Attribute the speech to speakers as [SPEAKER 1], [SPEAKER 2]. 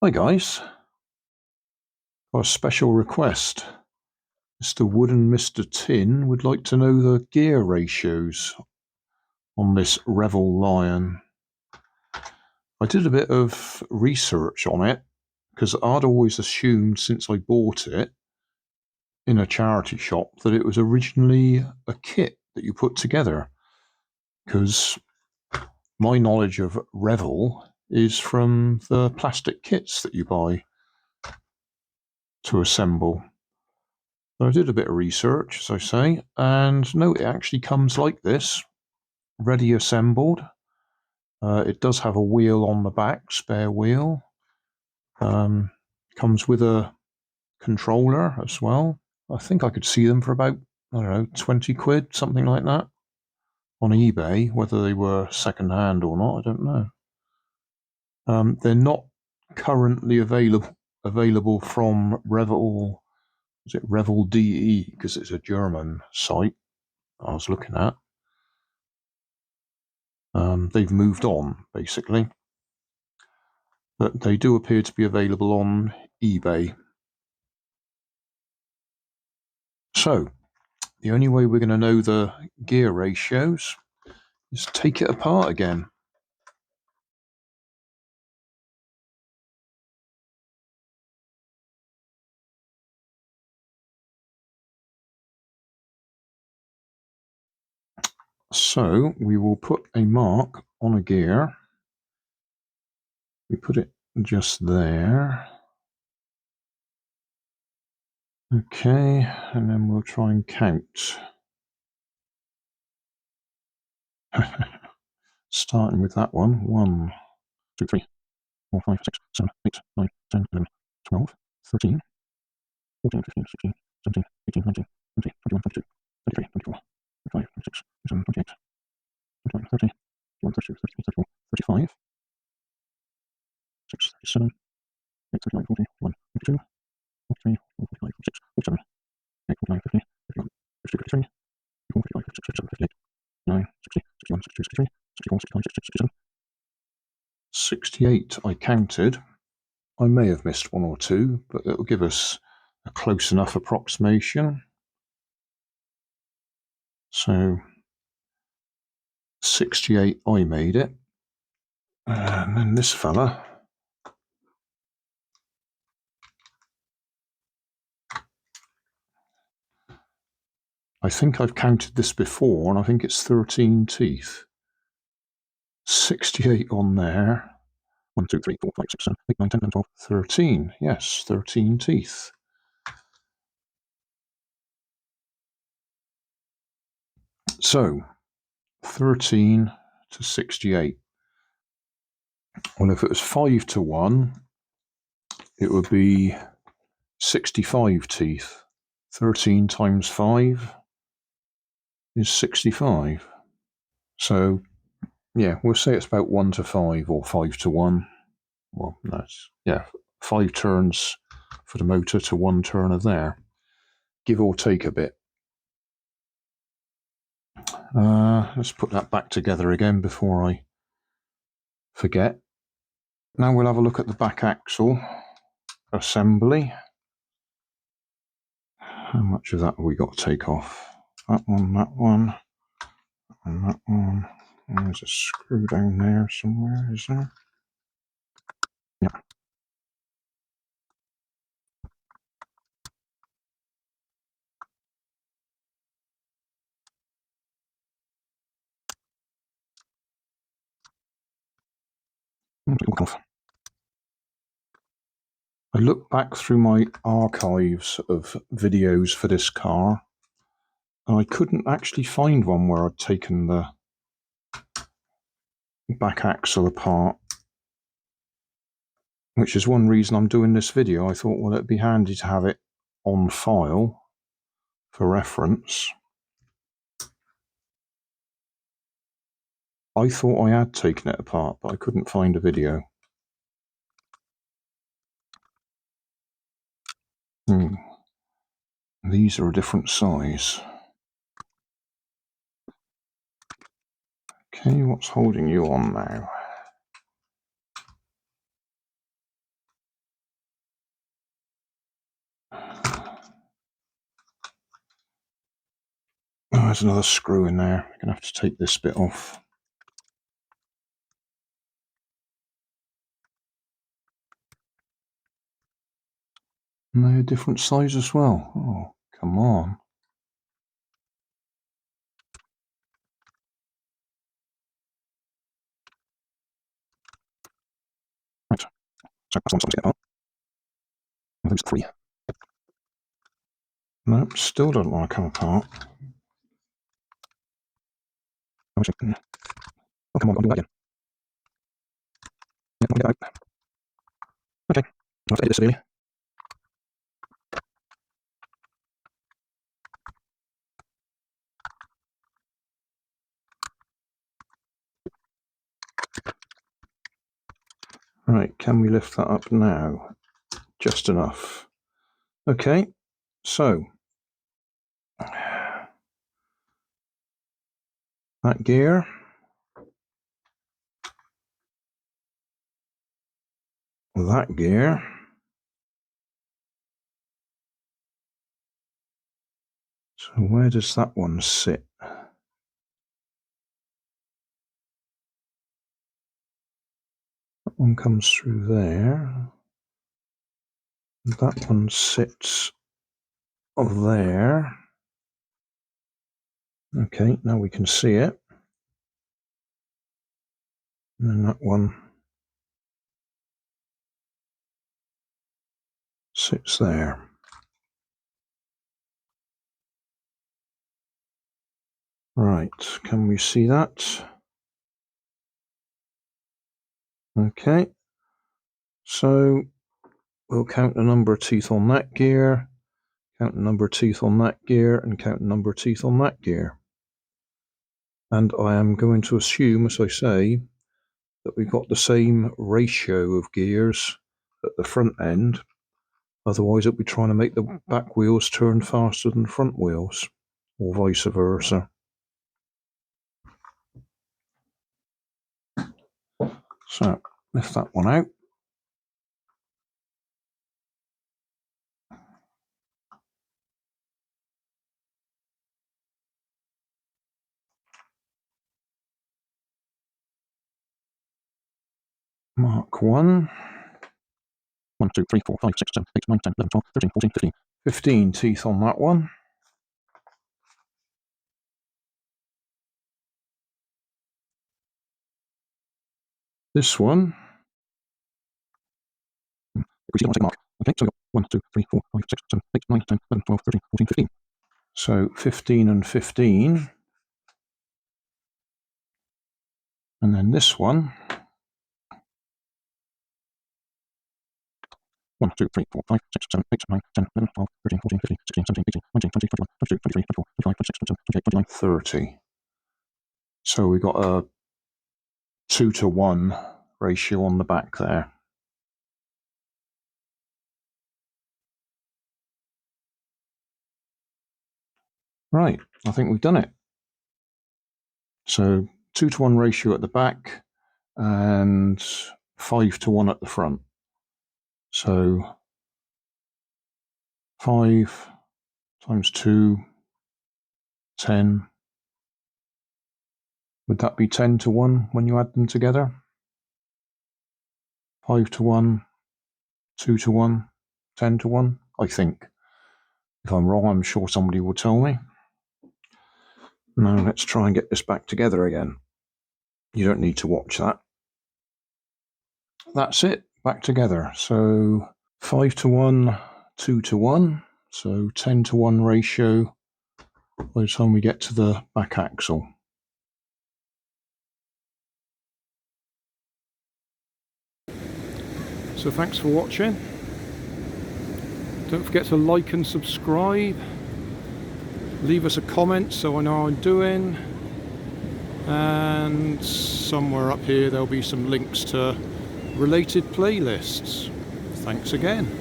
[SPEAKER 1] Hi guys, got a special request. Mr. Wood and Mr. Tin would like to know the gear ratios on this Revell Lion. I did a bit of research on it because I'd always assumed since I bought it in a charity shop that it was originally a kit that you put together, because my knowledge of Revell is from the plastic kits that you buy to assemble. But I did a bit of research, as I say, and no, it actually comes like this, ready assembled. It does have a wheel on the back, spare wheel. Comes with a controller as well. I think I could see them for about, I don't know, 20 quid, something like that, on eBay. Whether they were second hand or not, I don't know. They're not currently available from Revell. Is it Revell DE? Because it's a German site I was looking at. They've moved on, basically. But they do appear to be available on eBay. So, the only way we're going to know the gear ratios is take it apart again. So, we will put a mark on a gear. We put it just there. Okay, and then we'll try and count. Starting with that one. 1, 2, 3, 4, 5, 6, 7, 8, 9, 10, 11, 12, 13, 14, 15, 16, 17, 18, 19, 20, 21, 22, 23, 24, 25, 26, 27, 28, 29, 30, 31, 32, 33, 34, 35, 6, 37, 8, 39, 40, 41, 42, 43, 45, 46, 47, 8, 49, 50, 51, 52, 53, 54, 55, 56, 57, 58, 59, 60, 61, 62, 63, 64, 65, 66, 67. 68 I counted. I may have missed one or two, but it will give us a close enough approximation. So 68 I made it. And then this fella, I think I've counted this before, and I think it's 13 teeth. 68 on there. 1, 2, 3, 4, 5, 6, 7, 8, 9, 10, 11, 12, 13. Yes, 13 teeth. So, 13 to 68. Well, if it was 5 to 1, it would be 65 teeth. 13 times 5 is 65. So, yeah, we'll say it's about 1 to 5 or 5 to 1. Well, that's, yeah, 5 turns for the motor to 1 turn of there. Give or take a bit. Let's put that back together again before I forget. Now we'll have a look at the back axle assembly. How much of that have we got to take off? That one, that one, and that one. There's a screw down there somewhere, is there? Yeah. I looked back through my archives of videos for this car, and I couldn't actually find one where I'd taken the back axle apart, which is one reason I'm doing this video. I thought, well, it'd be handy to have it on file for reference. I thought I had taken it apart, but I couldn't find a video. These are a different size. Okay, what's holding you on now? Oh, there's another screw in there. I'm going to have to take this bit off. And they're a different size as well. Oh, come on. Right. So that's one to get apart. I think it's 3. No, still doesn't want to come apart. Oh, come on, I'll do that again. Yeah, I'll get out. Okay, I'll have to edit this severely. Right, can we lift that up now? Just enough. Okay, so that gear. That gear. So where does that one sit? That one comes through there. That one sits there. Okay, now we can see it. And then that one sits there. Right, can we see that? Okay, so we'll count the number of teeth on that gear, count the number of teeth on that gear, and count the number of teeth on that gear. And I am going to assume, as I say, that we've got the same ratio of gears at the front end. Otherwise, it'll be trying to make the back wheels turn faster than the front wheels, or vice versa. So, lift that one out. Mark 1. 1, 2, 3, 4, 5, 6, 7, 8, 9, 10, 11, 12, 13, 14, 15. 15 teeth on that one. This one. We take a mark. Okay, so we've got 1, 2, 3, 4, 5, 6, 7, 8, 9, 10, 11, 12, 13, 14, 15. So 15 and 15. And then this one. 1, 2, 3, 4, 5, 6, 7, 8, 9, 10, 11, 12, 13, 14, 15, 16, 17, 18, 19, 20, 21, 22, 23, 24, 25, 26, 27, 28, 29, 30. So we've got a 2-to-1 ratio on the back there. Right, I think we've done it. So 2-to-1 ratio at the back and 5-to-1 at the front. So 5 times 2, 10. Would that be 10-to-1 when you add them together? 5-to-1, 2-to-1, 10-to-1, I think. If I'm wrong, I'm sure somebody will tell me. Now let's try and get this back together again. You don't need to watch that. That's it, back together. So 5-to-1, 2-to-1, so 10-to-1 ratio by the time we get to the back axle. So thanks for watching. Don't forget to like and subscribe. Leave us a comment so I know how I'm doing. And somewhere up here there'll be some links to related playlists. Thanks again.